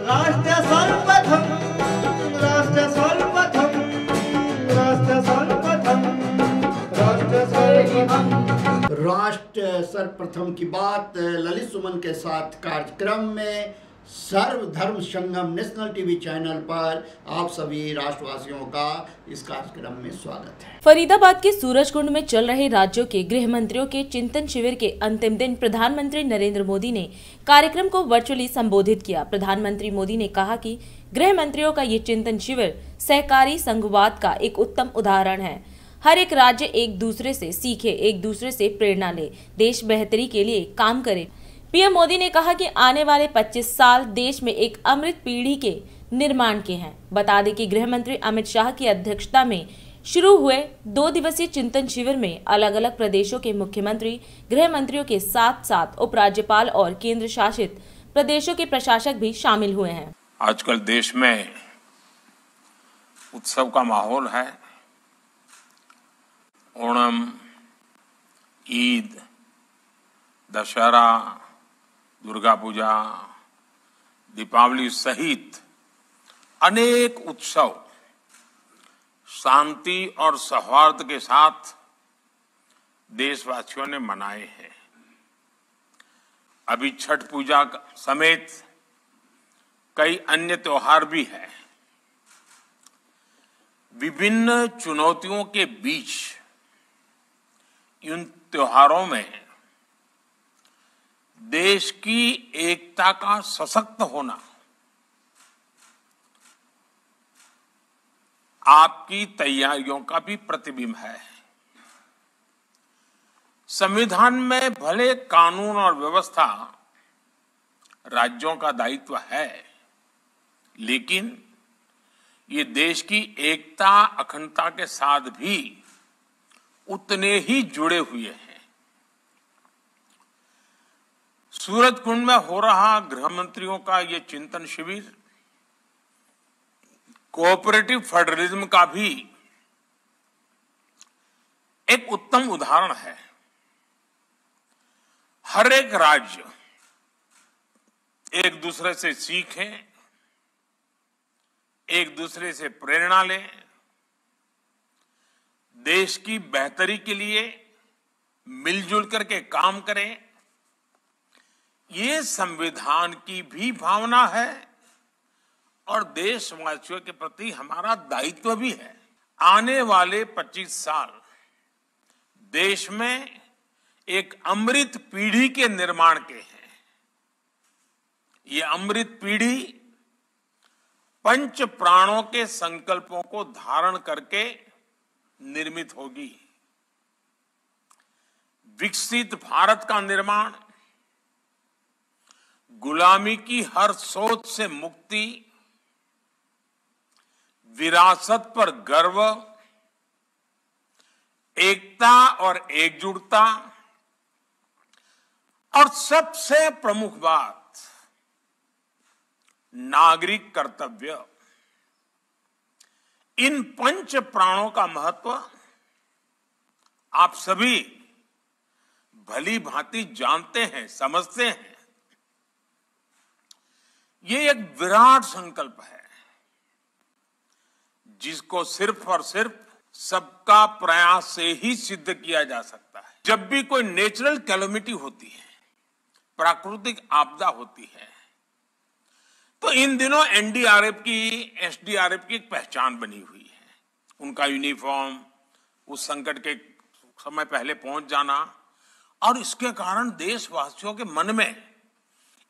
राष्ट्र सर्वप्रथम, राष्ट्र सर्वप्रथम, राष्ट्र सर्वप्रथम, राष्ट्र सर्वप्रथम। राष्ट्र सर्वप्रथम की बात ललित सुमन के साथ कार्यक्रम में सर्वधर्म संगम नेशनल टीवी चैनल पर आप सभी राष्ट्रवासियों का इस कार्यक्रम में स्वागत है। फरीदाबाद के सूरजकुंड में चल रहे राज्यों के गृह मंत्रियों के चिंतन शिविर के अंतिम दिन प्रधानमंत्री नरेंद्र मोदी ने कार्यक्रम को वर्चुअली संबोधित किया। प्रधानमंत्री मोदी ने कहा कि गृह मंत्रियों का ये चिंतन शिविर सहकारी संघवाद का एक उत्तम उदाहरण है। हर एक राज्य एक दूसरे से सीखे, एक दूसरे से प्रेरणा ले, देश बेहतरी के लिए काम करे। पीएम मोदी ने कहा कि आने वाले 25 साल देश में एक अमृत पीढ़ी के निर्माण के हैं। बता दें कि गृह मंत्री अमित शाह की अध्यक्षता में शुरू हुए 2 दिवसीय चिंतन शिविर में अलग अलग प्रदेशों के मुख्यमंत्री, गृह मंत्रियों के साथ साथ उपराज्यपाल और केंद्र शासित प्रदेशों के प्रशासक भी शामिल हुए हैं। आजकल देश में उत्सव का माहौल है। ओणम, ईद, दशहरा, दुर्गा पूजा, दीपावली सहित अनेक उत्सव शांति और सौहार्द के साथ देशवासियों ने मनाए हैं। अभी छठ पूजा समेत कई अन्य त्योहार भी हैं। विभिन्न चुनौतियों के बीच इन त्योहारों में देश की एकता का सशक्त होना आपकी तैयारियों का भी प्रतिबिंब है। संविधान में भले कानून और व्यवस्था राज्यों का दायित्व है, लेकिन ये देश की एकता, अखंडता के साथ भी उतने ही जुड़े हुए हैं। सूरजकुंड में हो रहा गृह मंत्रियों का ये चिंतन शिविर कोऑपरेटिव फेडरलिज्म का भी एक उत्तम उदाहरण है। हर एक राज्य एक दूसरे से सीखे, एक दूसरे से प्रेरणा ले, देश की बेहतरी के लिए मिलजुल करके काम करें। ये संविधान की भी भावना है और देशवासियों के प्रति हमारा दायित्व भी है। आने वाले 25 साल देश में एक अमृत पीढ़ी के निर्माण के हैं। ये अमृत पीढ़ी पंच प्राणों के संकल्पों को धारण करके निर्मित होगी। विकसित भारत का निर्माण, गुलामी की हर सोच से मुक्ति, विरासत पर गर्व, एकता और एकजुटता और सबसे प्रमुख बात नागरिक कर्तव्य, इन पंच प्राणों का महत्व आप सभी भली भांति जानते हैं, समझते हैं। ये एक विराट संकल्प है जिसको सिर्फ और सिर्फ सबका प्रयास से ही सिद्ध किया जा सकता है। जब भी कोई नेचुरल कैलेमिटी होती है, प्राकृतिक आपदा होती है, तो इन दिनों एनडीआरएफ की, एसडीआरएफ की एक पहचान बनी हुई है। उनका यूनिफॉर्म, उस संकट के समय पहले पहुंच जाना, और इसके कारण देशवासियों के मन में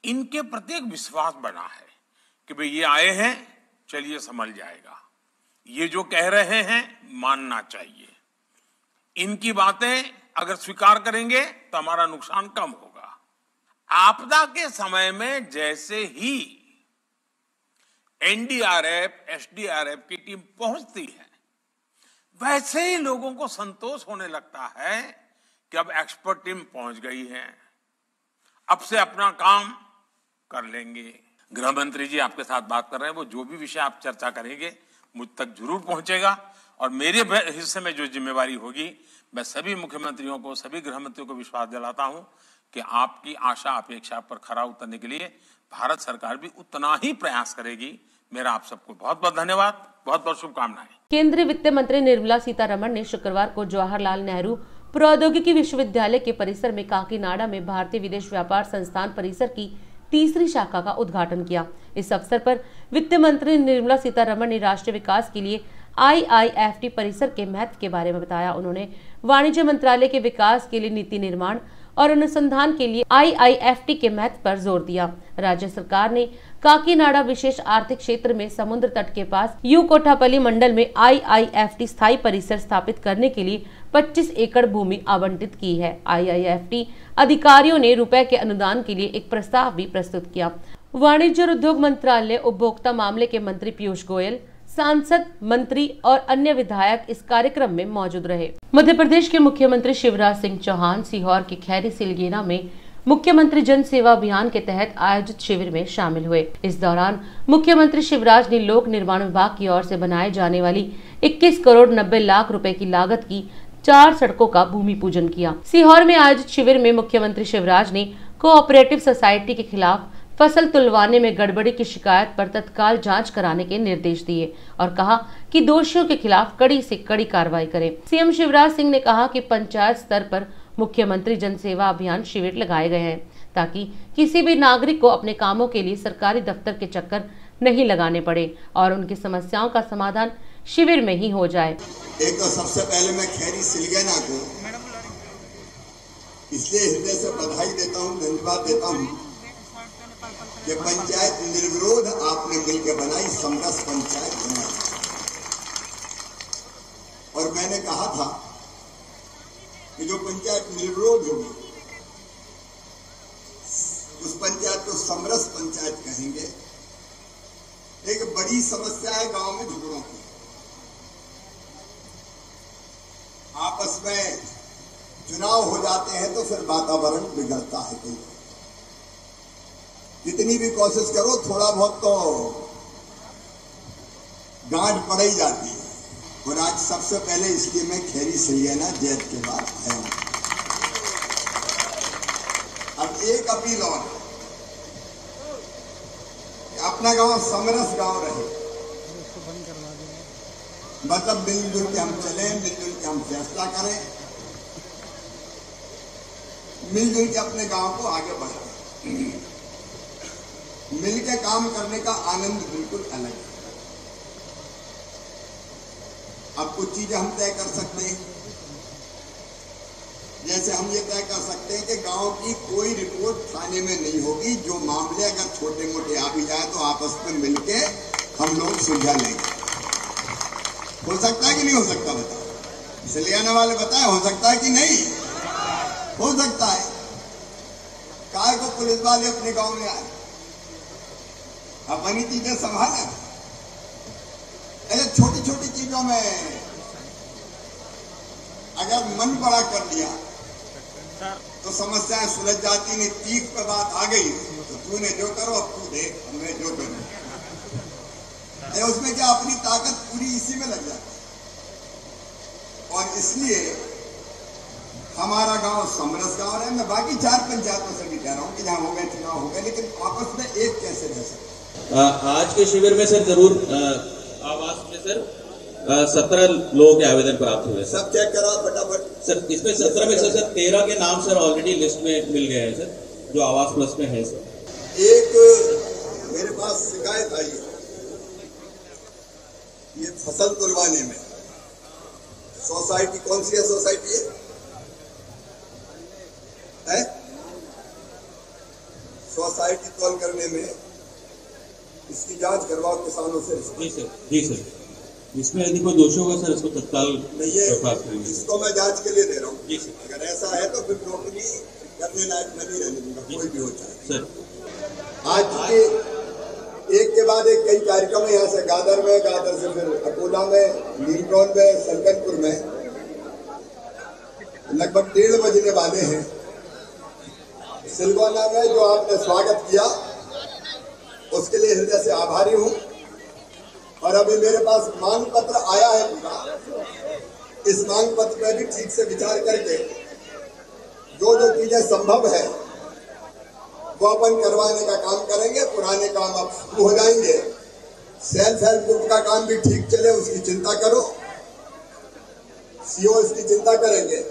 इनके प्रति एक विश्वास बना है कि भाई ये आए हैं, चलिए संभल जाएगा। ये जो कह रहे हैं मानना चाहिए। इनकी बातें अगर स्वीकार करेंगे तो हमारा नुकसान कम होगा। आपदा के समय में जैसे ही एनडीआरएफ, एसडीआरएफ की टीम पहुंचती है, वैसे ही लोगों को संतोष होने लगता है कि अब एक्सपर्ट टीम पहुंच गई है, अब से अपना काम कर लेंगे। गृह मंत्री जी आपके साथ बात कर रहे हैं, वो जो भी विषय आप चर्चा करेंगे मुझ तक जरूर पहुंचेगा, और मेरे हिस्से में जो जिम्मेवारी होगी, मैं सभी मुख्यमंत्रियों को, सभी गृह मंत्रियों को विश्वास दिलाता हूं कि आपकी आशा अपेक्षा पर खरा उतरने के लिए भारत सरकार भी उतना ही प्रयास करेगी। मेरा आप सबको बहुत बहुत धन्यवाद, बहुत बहुत शुभकामनाएं। केंद्रीय वित्त मंत्री निर्मला सीतारमण ने शुक्रवार को जवाहरलाल नेहरू प्रौद्योगिकी विश्वविद्यालय के परिसर में काकीनाडा में भारतीय विदेश व्यापार संस्थान परिसर की तीसरी शाखा का उद्घाटन किया। इस अवसर पर वित्त मंत्री निर्मला सीतारमण ने राष्ट्रीय विकास के लिए IIFT परिसर के महत्व के बारे में बताया। उन्होंने वाणिज्य मंत्रालय के विकास के लिए नीति निर्माण और अनुसंधान के लिए IIFT के महत्व पर जोर दिया। राज्य सरकार ने काकीनाडा विशेष आर्थिक क्षेत्र में समुद्र तट के पास यू कोठापल्ली मंडल में IIFT स्थायी परिसर स्थापित करने के लिए 25 एकड़ भूमि आवंटित की है। IIFT अधिकारियों ने रुपए के अनुदान के लिए एक प्रस्ताव भी प्रस्तुत किया। वाणिज्य और उद्योग मंत्रालय, उपभोक्ता मामले के मंत्री पीयूष गोयल, सांसद, मंत्री और अन्य विधायक इस कार्यक्रम में मौजूद रहे। मध्य प्रदेश के मुख्यमंत्री शिवराज सिंह चौहान सीहोर के खैरी सिलगेना में मुख्यमंत्री जन सेवा अभियान के तहत आयोजित शिविर में शामिल हुए। इस दौरान मुख्यमंत्री शिवराज ने लोक निर्माण विभाग की ओर से बनाए जाने वाली 21 करोड़ 90 लाख रुपए की लागत की 4 सड़कों का भूमि पूजन किया। सीहोर में आयोजित शिविर में मुख्यमंत्री शिवराज ने कोऑपरेटिव सोसाइटी के खिलाफ फसल तुलवाने में गड़बड़ी की शिकायत पर तत्काल जांच कराने के निर्देश दिए और कहा कि दोषियों के खिलाफ कड़ी से कड़ी कार्रवाई करें। सीएम शिवराज सिंह ने कहा कि पंचायत स्तर पर मुख्यमंत्री जन सेवा अभियान शिविर लगाए गए हैं ताकि किसी भी नागरिक को अपने कामों के लिए सरकारी दफ्तर के चक्कर नहीं लगाने पड़े और उनकी समस्याओं का समाधान शिविर में ही हो जाए। एक तो सबसे पहले मैं खैरी सिलगेना को इसलिए हृदय से बधाई देता हूँ, धन्यवाद देता हूँ कि पंचायत निर्विरोध आपने मिलकर बनाई, समरस पंचायत बनाई। और मैंने कहा था कि जो पंचायत निर्विरोध होगी उस पंचायत को समरस पंचायत कहेंगे। एक बड़ी समस्या है गांव में झगड़ों की, आपस में चुनाव हो जाते हैं तो फिर वातावरण बिगड़ता है। कई जितनी भी कोशिश करो थोड़ा बहुत तो गांठ पड़ ही जाती है। और आज सबसे पहले इसलिए मैं खैरी सिलगेना जैत के बाद आया हूं। अब एक अपील और, अपना गांव समरस गांव रहे, मतलब मिलजुल के हम चलें, मिलजुल के हम फैसला करें, मिलजुल के अपने गांव को आगे बढ़ाएं। मिलकर काम करने का आनंद बिल्कुल अलग है। अब कुछ चीजें हम तय कर सकते हैं, जैसे हम ये तय कर सकते हैं कि गांव की कोई रिपोर्ट थाने में नहीं होगी। जो मामले अगर छोटे मोटे आ भी जाए तो आपस में मिलके हम लोग सुलझा लेंगे। हो सकता है कि नहीं हो सकता? बताओ, सिलगेना वाले बताएं, हो सकता है कि नहीं? हो सकता है। काय को पुलिस वाले अपने गांव में आए, अपनी चीजें संभालें। ऐसे छोटी छोटी चीजों में अगर मन बड़ा कर लिया तो समस्याएं सुलझ जाती। नहीं, तीख पे बात आ गई तो तूने जो करो अब तू देख, मैं जो करूं। उसमें क्या अपनी ताकत पूरी इसी में लग जाती। और इसलिए हमारा गांव समरस गांव है। मैं बाकी 4 पंचायतों से भी कह रहा हूं कि जहां हो गए चुनाव हो गए, लेकिन आपस में एक कैसे रह सकते। आज के शिविर में सर जरूर आवास में सर 17 लोगों के आवेदन प्राप्त हुए। सब चेक करा फटाफट सर। इसमें 17 में से सर 13 के नाम सर ऑलरेडी लिस्ट में मिल गए हैं सर, जो आवास प्लस में है सर। एक मेरे पास शिकायत आई है, ये फसल तुलवाने में सोसाइटी, कौन सी है सोसाइटी है? सोसाइटी तौल करने में इसकी जांच करवाओ किसानों से। जी सर, जी सर। इसमें यदि कोई दोषी होगा सर इसको तत्काल इसको मैं जांच के लिए दे रहा हूँ। जी सर। अगर ऐसा है तो फिर नौकरी करने लायक नहीं रहने दूंगा, कोई भी हो जाए सर। आज के एक के बाद एक कई कार्यक्रम है, यहाँ से गादर में, गादर से फिर अकोला में, नीमकौन में, सलकनपुर में, लगभग 1:30 बजने वाले हैं। सिलगोना में जो आपने स्वागत किया उसके लिए हृदय से आभारी हूं। और अभी मेरे पास मांग पत्र आया है पूरा, इस मांग पत्र में भी ठीक से विचार करके जो जो चीजें संभव है वो अपन करवाने का काम करेंगे, पुराने काम अब हो जाएंगे। सेल्फ हेल्प ग्रुप का काम भी ठीक चले, उसकी चिंता करो, सीओ इसकी चिंता करेंगे।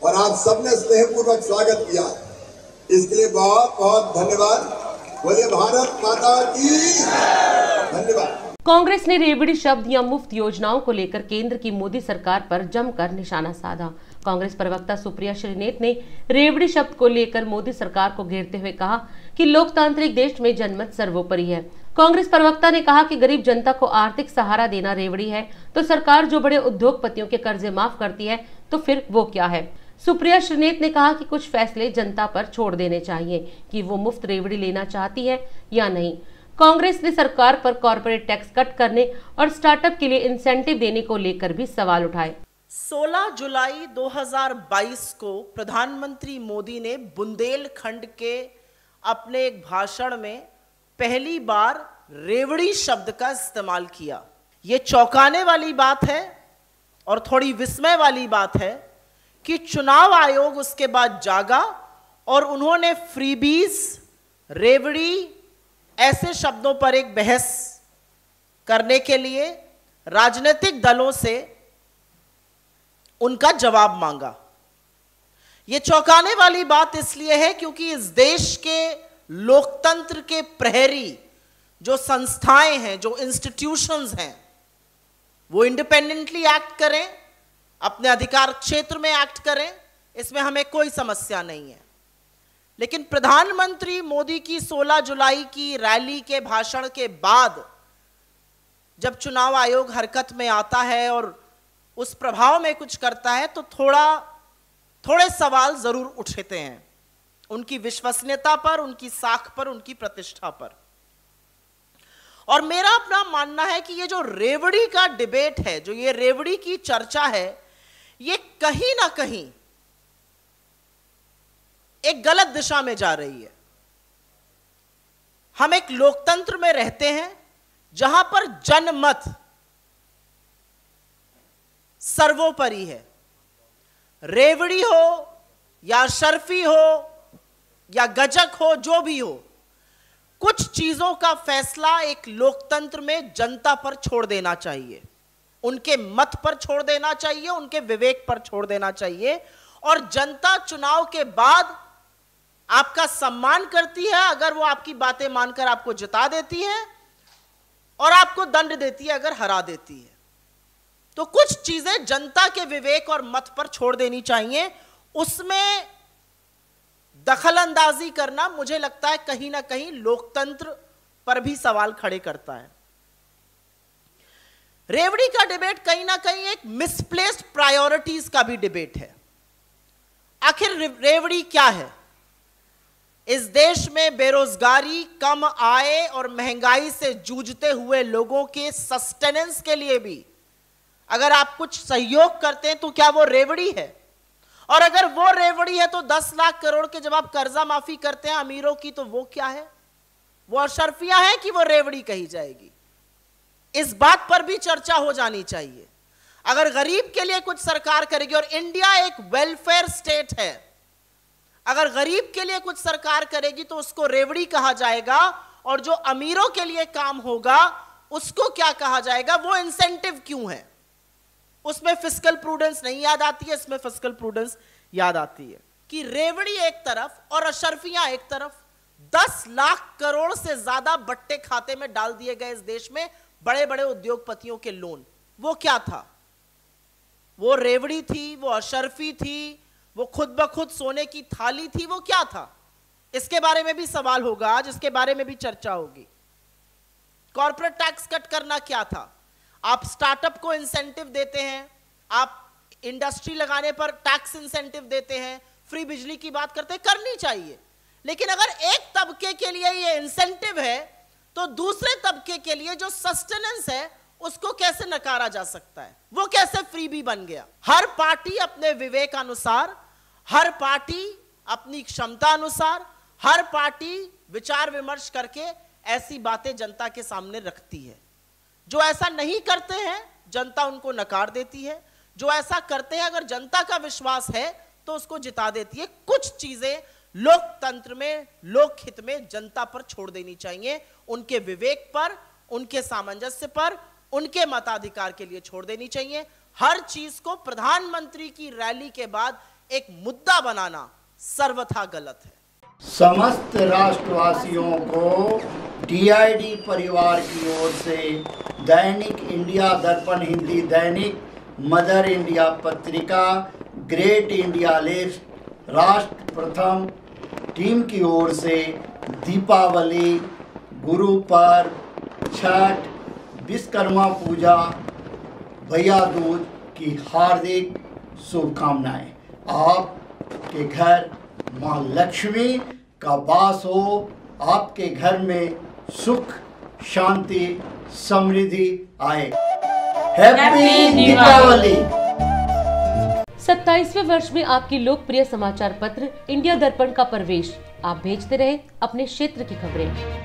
और आप सबने स्नेहपूर्वक स्वागत किया, इसके लिए बहुत बहुत धन्यवाद। बोलिए भारत माता की धन्यवाद। कांग्रेस ने रेवड़ी शब्द या मुफ्त योजनाओं को लेकर केंद्र की मोदी सरकार पर जमकर निशाना साधा। कांग्रेस प्रवक्ता सुप्रिया श्रीनेत ने रेवड़ी शब्द को लेकर मोदी सरकार को घेरते हुए कहा कि लोकतांत्रिक देश में जनमत सर्वोपरि है। कांग्रेस प्रवक्ता ने कहा कि गरीब जनता को आर्थिक सहारा देना रेवड़ी है, तो सरकार जो बड़े उद्योगपतियों के कर्जे माफ करती है तो फिर वो क्या है। सुप्रिया श्रीनेत ने कहा कि कुछ फैसले जनता पर छोड़ देने चाहिए कि वो मुफ्त रेवड़ी लेना चाहती है या नहीं। कांग्रेस ने सरकार पर कॉर्पोरेट टैक्स कट करने और स्टार्टअप के लिए इंसेंटिव देने को लेकर भी सवाल उठाए। 16 जुलाई 2022 को प्रधानमंत्री मोदी ने बुंदेलखंड के अपने एक भाषण में पहली बार रेवड़ी शब्द का इस्तेमाल किया। ये चौंकाने वाली बात है और थोड़ी विस्मय वाली बात है कि चुनाव आयोग उसके बाद जागा और उन्होंने फ्रीबीज, रेवड़ी ऐसे शब्दों पर एक बहस करने के लिए राजनीतिक दलों से उनका जवाब मांगा। यह चौंकाने वाली बात इसलिए है क्योंकि इस देश के लोकतंत्र के प्रहरी जो संस्थाएं हैं, जो इंस्टीट्यूशंस हैं, वो इंडिपेंडेंटली एक्ट करें, अपने अधिकार क्षेत्र में एक्ट करें, इसमें हमें कोई समस्या नहीं है। लेकिन प्रधानमंत्री मोदी की 16 जुलाई की रैली के भाषण के बाद जब चुनाव आयोग हरकत में आता है और उस प्रभाव में कुछ करता है तो थोड़े सवाल जरूर उठते हैं, उनकी विश्वसनीयता पर, उनकी साख पर, उनकी प्रतिष्ठा पर। और मेरा अपना मानना है कि ये जो रेवड़ी का डिबेट है, जो ये रेवड़ी की चर्चा है, ये कहीं ना कहीं एक गलत दिशा में जा रही है। हम एक लोकतंत्र में रहते हैं जहां पर जनमत सर्वोपरि है। रेवड़ी हो या शर्फी हो या गजक हो, जो भी हो, कुछ चीजों का फैसला एक लोकतंत्र में जनता पर छोड़ देना चाहिए, उनके मत पर छोड़ देना चाहिए, उनके विवेक पर छोड़ देना चाहिए। और जनता चुनाव के बाद आपका सम्मान करती है अगर वो आपकी बातें मानकर आपको जिता देती है, और आपको दंड देती है अगर हरा देती है। तो कुछ चीजें जनता के विवेक और मत पर छोड़ देनी चाहिए, उसमें दखल अंदाजी करना मुझे लगता है कहीं ना कहीं लोकतंत्र पर भी सवाल खड़े करता है। रेवड़ी का डिबेट कहीं ना कहीं एक मिसप्लेस्ड प्रायोरिटीज का भी डिबेट है। आखिर रेवड़ी क्या है? इस देश में बेरोजगारी, कम आय और महंगाई से जूझते हुए लोगों के सस्टेनेंस के लिए भी अगर आप कुछ सहयोग करते हैं तो क्या वो रेवड़ी है? और अगर वो रेवड़ी है तो 10 लाख करोड़ के जब आप कर्जा माफी करते हैं अमीरों की, तो वो क्या है? वो अशर्फियां हैं कि वो रेवड़ी कही जाएगी? इस बात पर भी चर्चा हो जानी चाहिए। अगर गरीब के लिए कुछ सरकार करेगी, और इंडिया एक वेलफेयर स्टेट है, अगर गरीब के लिए कुछ सरकार करेगी तो उसको रेवड़ी कहा जाएगा, और जो अमीरों के लिए काम होगा उसको क्या कहा जाएगा? वो इंसेंटिव क्यों है? उसमें फिस्कल प्रूडेंस नहीं याद आती है, इसमें फिस्कल प्रूडेंस याद आती है। कि रेवड़ी एक तरफ और अशर्फियां एक तरफ, 10 लाख करोड़ से ज्यादा बट्टे खाते में डाल दिए गए इस देश में बड़े बड़े उद्योगपतियों के लोन। वो क्या था? वो रेवड़ी थी, वो अशर्फी थी, वो खुद ब खुद सोने की थाली थी, वो क्या था? इसके बारे में भी सवाल होगा आज, इसके बारे में भी चर्चा होगी। कॉर्पोरेट टैक्स कट करना क्या था? आप स्टार्टअप को इंसेंटिव देते हैं, आप इंडस्ट्री लगाने पर टैक्स इंसेंटिव देते हैं, फ्री बिजली की बात करते हैं, करनी चाहिए। लेकिन अगर एक तबके के लिए ये इंसेंटिव है तो दूसरे तबके के लिए जो सस्टेनेंस है उसको कैसे नकारा जा सकता है? वो कैसे फ्रीबी बन गया? हर पार्टी अपने विवेक अनुसार, हर पार्टी अपनी क्षमता अनुसार, हर पार्टी विचार विमर्श करके ऐसी बातें जनता के सामने रखती है। जो ऐसा नहीं करते हैं जनता उनको नकार देती है, जो ऐसा करते हैं अगर जनता का विश्वास है तो उसको जिता देती है। कुछ चीजें लोकतंत्र में, लोकहित में जनता पर छोड़ देनी चाहिए, उनके विवेक पर, उनके सामंजस्य पर, उनके मताधिकार के लिए छोड़ देनी चाहिए। हर चीज को प्रधानमंत्री की रैली के बाद एक मुद्दा बनाना सर्वथा गलत है। समस्त राष्ट्रवासियों को DID परिवार की ओर से दैनिक इंडिया दर्पण हिंदी दैनिक, मदर इंडिया पत्रिका, ग्रेट इंडिया लिस्ट, राष्ट्र प्रथम टीम की ओर से दीपावली, गुरु पर्व, छठ, विश्वकर्मा पूजा, भैया दूज की हार्दिक शुभकामनाएं। आपके घर मां लक्ष्मी का वास हो, आपके घर में सुख, शांति, समृद्धि आए। हैप्पी दीपावली। 27वें वर्ष में आपकी लोकप्रिय समाचार पत्र इंडिया दर्पण का प्रवेश। आप भेजते रहे अपने क्षेत्र की खबरें।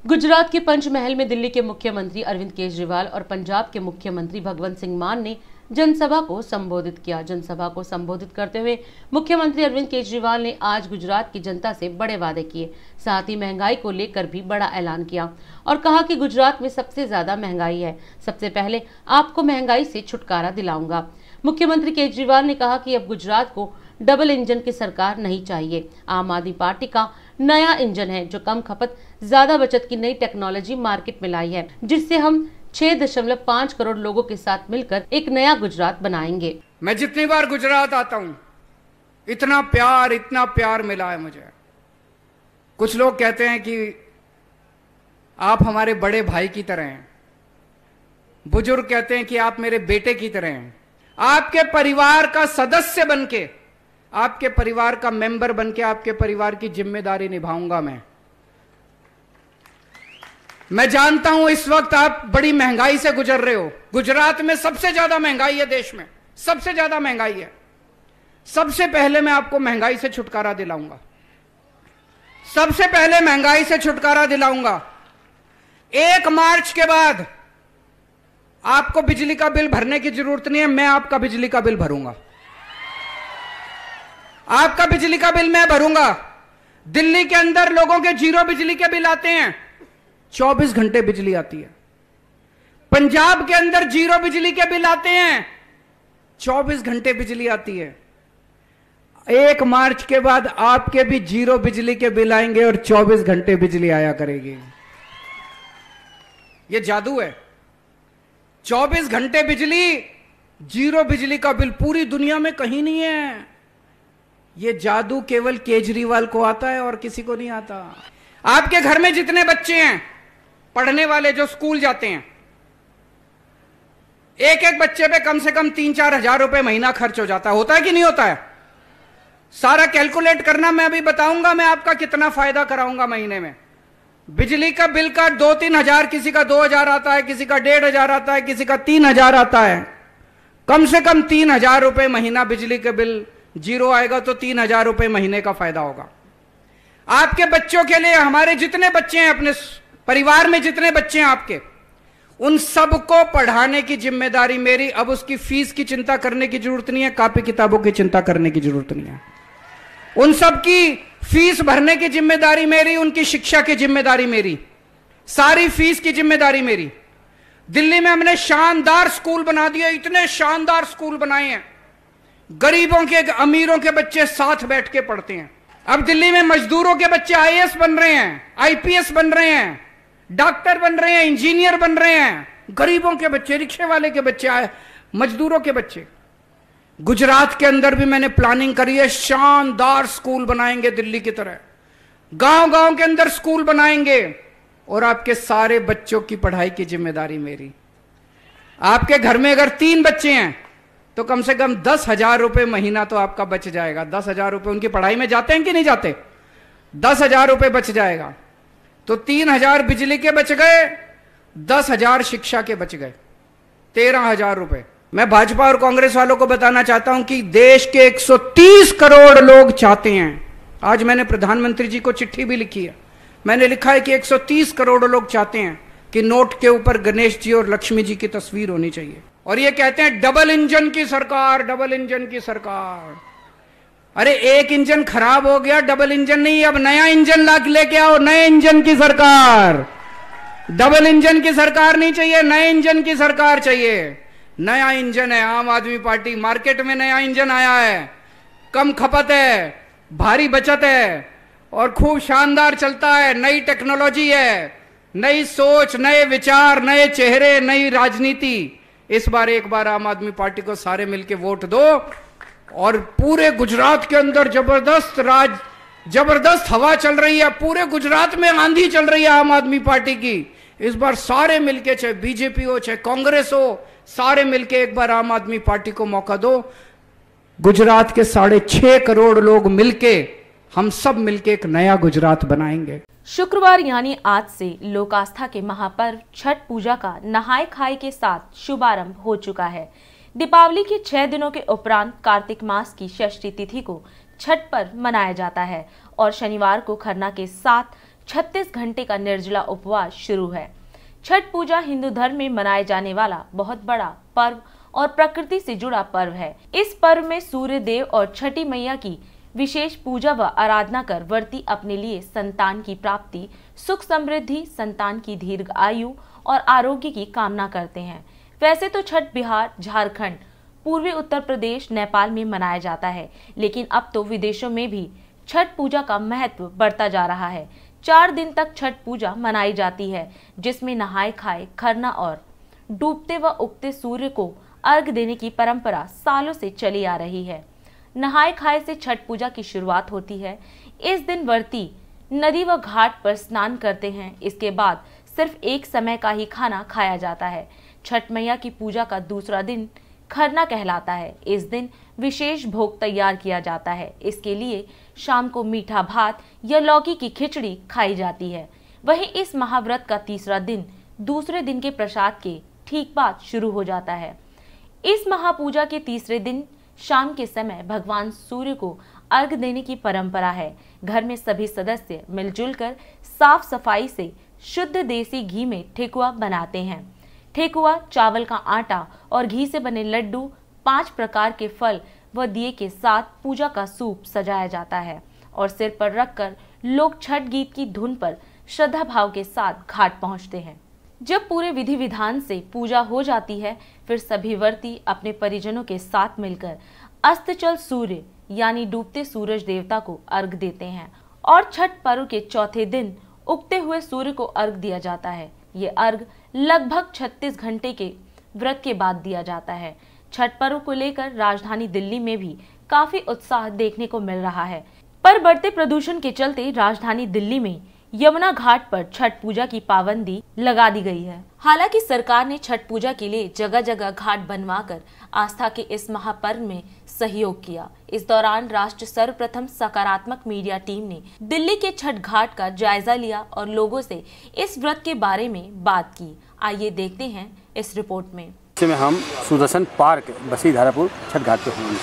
गुजरात के पंचमहल में दिल्ली के मुख्यमंत्री अरविंद केजरीवाल और पंजाब के मुख्यमंत्री भगवंत सिंह मान ने जनसभा को संबोधित किया। जनसभा को संबोधित करते हुए मुख्यमंत्री अरविंद केजरीवाल ने आज गुजरात की जनता से बड़े वादे किए, साथ ही महंगाई को लेकर भी बड़ा ऐलान किया और कहा कि गुजरात में सबसे ज्यादा महंगाई है, सबसे पहले आपको महंगाई से छुटकारा दिलाऊंगा। मुख्यमंत्री केजरीवाल ने कहा कि अब गुजरात को डबल इंजन की सरकार नहीं चाहिए। आम आदमी पार्टी का नया इंजन है जो कम खपत, ज्यादा बचत की नई टेक्नोलॉजी मार्केट में लाई है, जिससे हम 6.5 करोड़ लोगों के साथ मिलकर एक नया गुजरात बनाएंगे। मैं जितनी बार गुजरात आता हूं, इतना प्यार मिला है मुझे। कुछ लोग कहते हैं कि आप हमारे बड़े भाई की तरह हैं, बुजुर्ग कहते हैं कि आप मेरे बेटे की तरह हैं। आपके परिवार का सदस्य बनके, आपके परिवार का मेंबर बनके आपके परिवार की जिम्मेदारी निभाऊंगा मैं जानता हूं इस वक्त आप बड़ी महंगाई से गुजर रहे हो। गुजरात में सबसे ज्यादा महंगाई है, देश में सबसे ज्यादा महंगाई है। सबसे पहले मैं आपको महंगाई से छुटकारा दिलाऊंगा, सबसे पहले महंगाई से छुटकारा दिलाऊंगा। 1 मार्च के बाद आपको बिजली का बिल भरने की जरूरत नहीं है, मैं आपका बिजली का बिल भरूंगा। आपका बिजली का बिल मैं भरूंगा। दिल्ली के अंदर लोगों के 0 बिजली के बिल आते हैं, 24 घंटे बिजली आती है। पंजाब के अंदर 0 बिजली के बिल आते हैं, 24 घंटे बिजली आती है। 1 मार्च के बाद आपके भी 0 बिजली के बिल आएंगे और 24 घंटे बिजली आया करेगी। यह जादू है। 24 घंटे बिजली, 0 बिजली का बिल पूरी दुनिया में कहीं नहीं है। यह जादू केवल केजरीवाल को आता है और किसी को नहीं आता। आपके घर में जितने बच्चे हैं पढ़ने वाले, जो स्कूल जाते हैं, एक बच्चे पे कम से कम 3-4 हजार रुपए महीना खर्च हो जाता है। होता है कि नहीं होता है? सारा कैलकुलेट करना मैं अभी बताऊंगा, मैं आपका कितना फायदा कराऊंगा महीने में। बिजली का बिल का 2-3 हजार, किसी का 2,000 आता है, किसी का 1,500 आता है, किसी का 3,000 आता है। कम से कम 3,000 रुपए महीना बिजली के बिल 0 आएगा तो 3,000 रुपए महीने का फायदा होगा। आपके बच्चों के लिए, हमारे जितने बच्चे हैं, अपने परिवार में जितने बच्चे हैं आपके, उन सबको पढ़ाने की जिम्मेदारी मेरी। अब उसकी फीस की चिंता करने की जरूरत नहीं है, कॉपी किताबों की चिंता करने की जरूरत नहीं है। उन सबकी फीस भरने की जिम्मेदारी मेरी, उनकी शिक्षा की जिम्मेदारी मेरी, सारी फीस की जिम्मेदारी मेरी। दिल्ली में हमने शानदार स्कूल बना दिए, इतने शानदार स्कूल बनाए हैं, गरीबों के, अमीरों के बच्चे साथ बैठ के पढ़ते हैं। अब दिल्ली में मजदूरों के बच्चे IAS बन रहे हैं, IPS बन रहे हैं, डॉक्टर बन रहे हैं, इंजीनियर बन रहे हैं। गरीबों के बच्चे, रिक्शे वाले के बच्चे आए, मजदूरों के बच्चे। गुजरात के अंदर भी मैंने प्लानिंग करी है, शानदार स्कूल बनाएंगे दिल्ली की तरह। गांव गांव के अंदर स्कूल बनाएंगे और आपके सारे बच्चों की पढ़ाई की जिम्मेदारी मेरी। आपके घर में अगर 3 बच्चे हैं तो कम से कम 10,000 रुपए महीना तो आपका बच जाएगा। 10,000 रुपए उनकी पढ़ाई में जाते हैं कि नहीं जाते? 10,000 रुपए बच जाएगा तो 3,000 बिजली के बच गए, 10,000 शिक्षा के बच गए, 13,000 रुपए। मैं भाजपा और कांग्रेस वालों को बताना चाहता हूं कि देश के 130 करोड़ लोग चाहते हैं, आज मैंने प्रधानमंत्री जी को चिट्ठी भी लिखी है, मैंने लिखा है कि 130 करोड़ लोग चाहते हैं कि नोट के ऊपर गणेश जी और लक्ष्मी जी की तस्वीर होनी चाहिए। और ये कहते हैं डबल इंजन की सरकार, डबल इंजन की सरकार। अरे एक इंजन खराब हो गया, डबल इंजन नहीं, अब नया इंजन लेके आओ, नए इंजन की सरकार। डबल इंजन की सरकार नहीं चाहिए, नए इंजन की सरकार चाहिए। नया इंजन है आम आदमी पार्टी, मार्केट में नया इंजन आया है, कम खपत है, भारी बचत है और खूब शानदार चलता है। नई टेक्नोलॉजी है, नई सोच, नए विचार, नए चेहरे, नई राजनीति। इस बार एक बार आम आदमी पार्टी को सारे मिलके वोट दो और पूरे गुजरात के अंदर जबरदस्त हवा चल रही है, पूरे गुजरात में आंधी चल रही है आम आदमी पार्टी की। इस बार सारे मिलके, चाहे बीजेपी हो चाहे कांग्रेस हो, सारे मिलके एक बार आम आदमी पार्टी को मौका दो। गुजरात के 6.5 करोड़ लोग मिलके, हम सब मिलके एक नया गुजरात बनाएंगे। शुक्रवार यानी आज से लोक आस्था के महापर्व छठ पूजा का नहाय खाए के साथ शुभारंभ हो चुका है। दीपावली के 6 दिनों के उपरांत कार्तिक मास की षष्ठी तिथि को छठ पर्व मनाया जाता है और शनिवार को खरना के साथ 36 घंटे का निर्जला उपवास शुरू है। छठ पूजा हिंदू धर्म में मनाए जाने वाला बहुत बड़ा पर्व और प्रकृति से जुड़ा पर्व है। इस पर्व में सूर्य देव और छठी मैया की विशेष पूजा व आराधना कर व्रती अपने लिए संतान की प्राप्ति, सुख समृद्धि, संतान की दीर्घ आयु और आरोग्य की कामना करते हैं। वैसे तो छठ बिहार, झारखंड, पूर्वी उत्तर प्रदेश, नेपाल में मनाया जाता है, लेकिन अब तो विदेशों में भी छठ पूजा का महत्व बढ़ता जा रहा है। 4 दिन तक छठ पूजा मनाई जाती है, जिसमें नहाए खाए, खरना और डूबते व उगते सूर्य को अर्घ देने की परंपरा सालों से चली आ रही है। नहाए खाए से छठ पूजा की शुरुआत होती है। इस दिन व्रती नदी व घाट पर स्नान करते हैं। इसके बाद सिर्फ एक समय का ही खाना खाया जाता है। छठ मैया की पूजा का दूसरा दिन खरना कहलाता है। इस दिन विशेष भोग तैयार किया जाता है। इसके लिए शाम को मीठा भात या लौकी की खिचड़ी खाई जाती है। वहीं इस महाव्रत का तीसरा दिन दूसरे दिन के प्रसाद के ठीक बाद शुरू हो जाता है। इस महापूजा के तीसरे दिन शाम के समय भगवान सूर्य को अर्घ देने की परंपरा है। घर में सभी सदस्य मिलजुल कर साफ सफाई से शुद्ध देसी घी में ठेकुआ बनाते हैं। ठेकुआ चावल का आटा और घी से बने लड्डू, 5 प्रकार के फल व दिए के साथ पूजा का सूप सजाया जाता है और सिर पर रखकर लोग छठ गीत की धुन पर श्रद्धा भाव के साथ घाट पहुंचते हैं। जब पूरे विधि विधान से पूजा हो जाती है, फिर सभी व्रती अपने परिजनों के साथ मिलकर अस्ताचल सूर्य यानी डूबते सूरज देवता को अर्घ देते हैं और छठ पर्व के चौथे दिन उगते हुए सूर्य को अर्घ दिया जाता है। ये अर्घ लगभग 36 घंटे के व्रत के बाद दिया जाता है। छठ पर्व को लेकर राजधानी दिल्ली में भी काफी उत्साह देखने को मिल रहा है, पर बढ़ते प्रदूषण के चलते राजधानी दिल्ली में यमुना घाट पर छठ पूजा की पाबंदी लगा दी गई है। हालांकि सरकार ने छठ पूजा के लिए जगह जगह घाट बनवाकर आस्था के इस महापर्व में सहयोग किया। इस दौरान राष्ट्र सर्वप्रथम सकारात्मक मीडिया टीम ने दिल्ली के छठ घाट का जायजा लिया और लोगों से इस व्रत के बारे में बात की। आइए देखते हैं इस रिपोर्ट में। हम सुदर्शन पार्क बसी धारापुर छठ घाट पे हैं।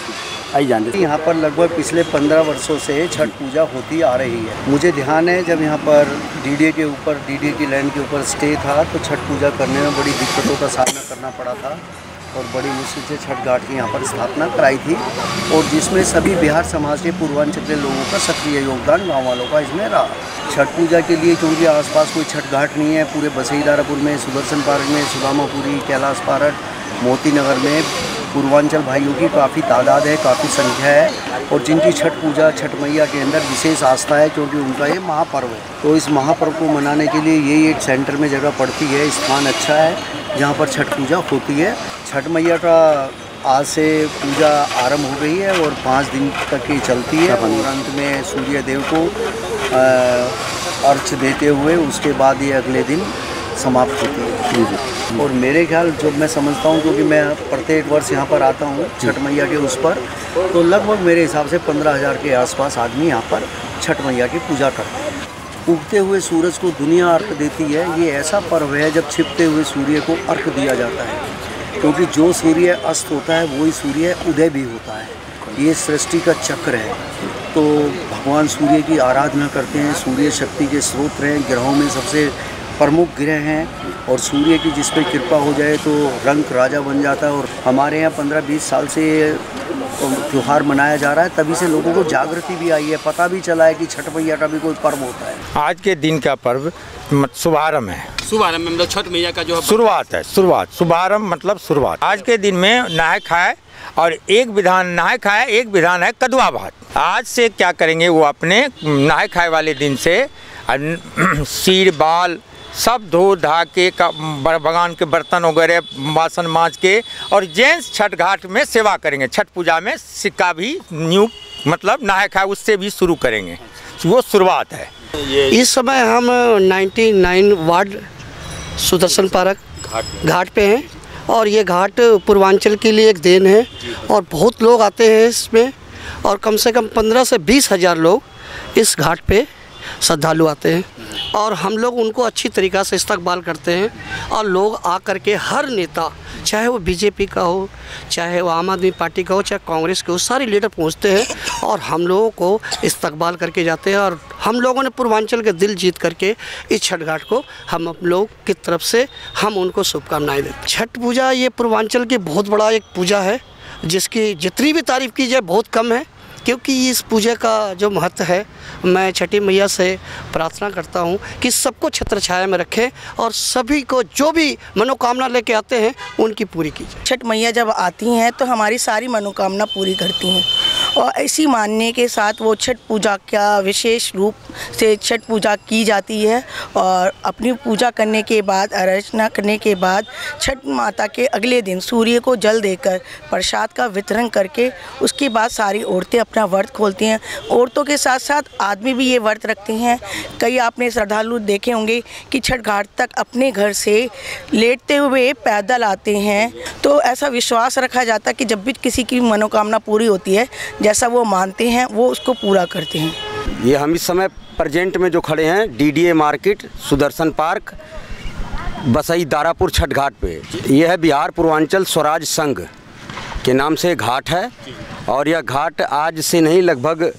आई जानते यहाँ पर लगभग पिछले 15 वर्षों से छठ पूजा होती आ रही है। मुझे ध्यान है जब यहाँ पर डीडीए की लैंड के ऊपर स्टे था तो छठ पूजा करने में बड़ी दिक्कतों का सामना करना पड़ा था और बड़ी मुश्किल से छठ घाट की यहाँ पर स्थापना कराई थी और जिसमें सभी बिहार समाज के पूर्वांचल के लोगों का सक्रिय योगदान गाँव वालों का इसमें रहा। छठ पूजा के लिए क्योंकि आसपास कोई छठ घाट नहीं है, पूरे बसई दारापुर में, सुदर्शन पार्क में, सुदामापुरी, कैलाश पार्क, मोती नगर में पूर्वांचल भाइयों की काफ़ी तादाद है, काफ़ी संख्या है और जिनकी छठ पूजा छठ मैया के अंदर विशेष आस्था है क्योंकि उनका ये महापर्व है। तो इस महापर्व को मनाने के लिए यही एक सेंटर में जगह पड़ती है, स्थान अच्छा है जहाँ पर छठ पूजा होती है। छठ मैया का आज से पूजा आरंभ हो गई है और 5 दिन तक की चलती है और अंत में सूर्य देव को अर्घ्य देते हुए उसके बाद ये अगले दिन समाप्त होती है। और मेरे ख्याल जो मैं समझता हूँ क्योंकि मैं प्रत्येक वर्ष यहाँ पर आता हूँ छठ मैया के उस पर, तो लगभग मेरे हिसाब से 15,000 के आसपास आदमी यहाँ पर छठ मैया की पूजा करते हैं। उगते हुए सूरज को दुनिया अर्घ देती है। ये ऐसा पर्व है जब छिपते हुए सूर्य को अर्घ दिया जाता है क्योंकि जो सूर्य अस्त होता है वही सूर्य उदय भी होता है। ये सृष्टि का चक्र है। तो भगवान सूर्य की आराधना करते हैं। सूर्य शक्ति के स्रोत हैं। ग्रहों में सबसे प्रमुख ग्रह हैं और सूर्य की जिस पर कृपा हो जाए तो रंग राजा बन जाता है। और हमारे यहाँ 15-20 साल से त्यौहार मनाया जा रहा है, तभी से लोगों को जागृति भी आई है, पता भी चला है कि छठ मैया का भी कोई पर्व होता है। आज के दिन का पर्व शुभारंभ है। शुभारंभ मतलब छठ मैया का जो शुरुआत है, शुभारंभ मतलब शुरुआत। आज के दिन में नहाए खाए और एक विधान है कदुआ भात। आज से क्या करेंगे, वो अपने नहाए खाए वाले दिन से सिर बाल सब धो धा के भगवान के बर्तन वगैरह बासन मांज के, और जेंट्स छठ घाट में सेवा करेंगे। छठ पूजा में सिक्का भी न्यू मतलब नहाए खाए उससे भी शुरू करेंगे, वो शुरुआत है। इस समय हम 99 वार्ड सुदर्शन पार्क घाट पे हैं और ये घाट पूर्वांचल के लिए एक देन है और बहुत लोग आते हैं इसमें, और कम से कम 15 से 20 हज़ार लोग इस घाट पे श्रद्धालु आते हैं और हम लोग उनको अच्छी तरीक़ा से इस्तकबाल करते हैं। और लोग आकर के हर नेता, चाहे वो बीजेपी का हो, चाहे वो आम आदमी पार्टी का हो, चाहे कांग्रेस के हो, सारे लीडर पहुंचते हैं और हम लोगों को इस्तकबाल करके जाते हैं। और हम लोगों ने पूर्वांचल के दिल जीत करके इस छठ घाट को हम आप लोग की तरफ से हम उनको शुभकामनाएँ देते हैं। छठ पूजा ये पूर्वांचल की बहुत बड़ा एक पूजा है, जिसकी जितनी भी तारीफ़ की जाए बहुत कम है, क्योंकि इस पूजा का जो महत्व है, मैं छठी मैया से प्रार्थना करता हूँ कि सबको छत्र छाया में रखें और सभी को जो भी मनोकामना लेके आते हैं उनकी पूरी कीजिए। छठ मैया जब आती हैं तो हमारी सारी मनोकामना पूरी करती हैं और इसी मानने के साथ वो छठ पूजा का विशेष रूप से छठ पूजा की जाती है। और अपनी पूजा करने के बाद, अर्चना करने के बाद छठ माता के अगले दिन सूर्य को जल देकर प्रसाद का वितरण करके उसके बाद सारी औरतें अपना व्रत खोलती हैं। औरतों के साथ साथ आदमी भी ये व्रत रखते हैं। कई आपने श्रद्धालु देखे होंगे कि छठ घाट तक अपने घर से लेटते हुए पैदल आते हैं। तो ऐसा विश्वास रखा जाता है कि जब भी किसी की मनोकामना पूरी होती है, जैसा वो मानते हैं वो उसको पूरा करते हैं। ये हम इस समय प्रेजेंट में जो खड़े हैं DDA मार्केट सुदर्शन पार्क बसई दारापुर छठ घाट पे। यह है बिहार पूर्वांचल स्वराज संघ के नाम से घाट है और यह घाट आज से नहीं लगभग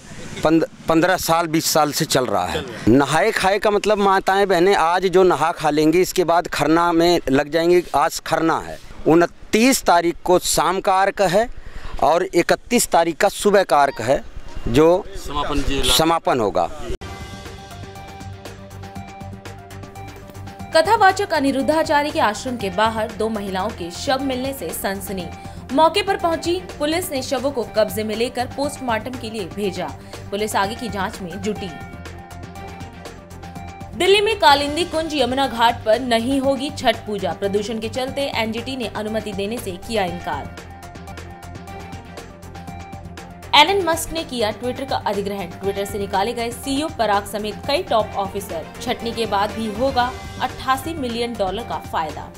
15 साल 20 साल से चल रहा है। नहाए खाए का मतलब माताएं बहनें आज जो नहा खा लेंगे इसके बाद खरना में लग जाएंगे। आज खरना है, 29 तारीख को शाम का अर्क है और 31 तारीख का सुबह का अर्क है जो समापन होगा। कथावाचक अनिरुद्धाचार्य के आश्रम के बाहर 2 महिलाओं के शव मिलने से सनसनी। मौके पर पहुंची पुलिस ने शवों को कब्जे में लेकर पोस्टमार्टम के लिए भेजा। पुलिस आगे की जांच में जुटी। दिल्ली में कालिंदी कुंज यमुना घाट पर नहीं होगी छठ पूजा। प्रदूषण के चलते NGT ने अनुमति देने से किया इनकार। एलन मस्क ने किया ट्विटर का अधिग्रहण। ट्विटर से निकाले गए CEO पराग समेत कई टॉप ऑफिसर। छटनी के बाद भी होगा $88 मिलियन का फायदा।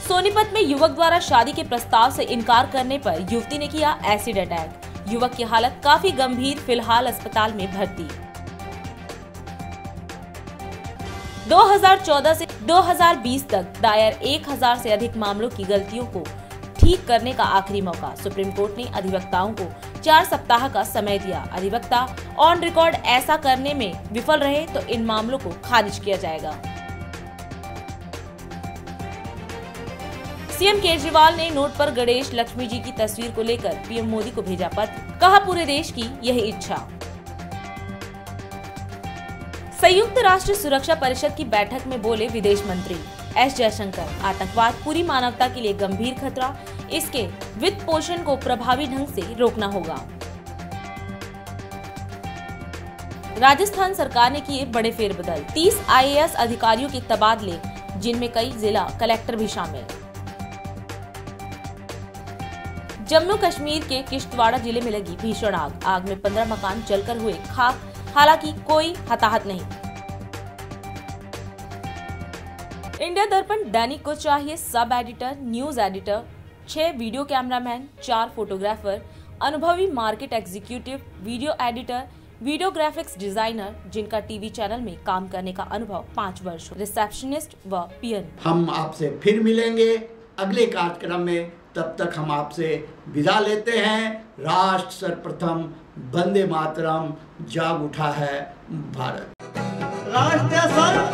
सोनीपत में युवक द्वारा शादी के प्रस्ताव से इनकार करने पर युवती ने किया एसिड अटैक। युवक की हालत काफी गंभीर, फिलहाल अस्पताल में भर्ती। 2014 से 2020 तक दायर 1000 से अधिक मामलों की गलतियों को ठीक करने का आखिरी मौका। सुप्रीम कोर्ट ने अधिवक्ताओं को 4 सप्ताह का समय दिया। अधिवक्ता ऑन रिकॉर्ड ऐसा करने में विफल रहे तो इन मामलों को खारिज किया जाएगा। सीएम केजरीवाल ने नोट पर गणेश लक्ष्मी जी की तस्वीर को लेकर पीएम मोदी को भेजा पत्र। कहा पूरे देश की यही इच्छा। संयुक्त राष्ट्र सुरक्षा परिषद की बैठक में बोले विदेश मंत्री एस जयशंकर, आतंकवाद पूरी मानवता के लिए गंभीर खतरा, इसके वित्त पोषण को प्रभावी ढंग से रोकना होगा। राजस्थान सरकार ने किए बड़े फेरबदल, 30 IAS अधिकारियों के तबादले, जिनमें कई जिला कलेक्टर भी शामिल। जम्मू कश्मीर के किश्तवाड़ा जिले में लगी भीषण आग में 15 मकान जलकर हुए खाक, हालांकि कोई हताहत नहीं। इंडिया दर्पण दैनिक को चाहिए sub editor, news editor, 6 video cameraman, 4 photographer, अनुभवी market executive, video editor, video graphics designer, जिनका टीवी चैनल में काम करने का अनुभव 5 वर्ष, रिसेप्शनिस्ट व पियन। हम आपसे फिर मिलेंगे अगले कार्यक्रम में, तब तक हम आपसे विदा लेते हैं। राष्ट्र सर्वप्रथम, वंदे मातरम, जाग उठा है भारत। राष्ट्र सर्वप्रथम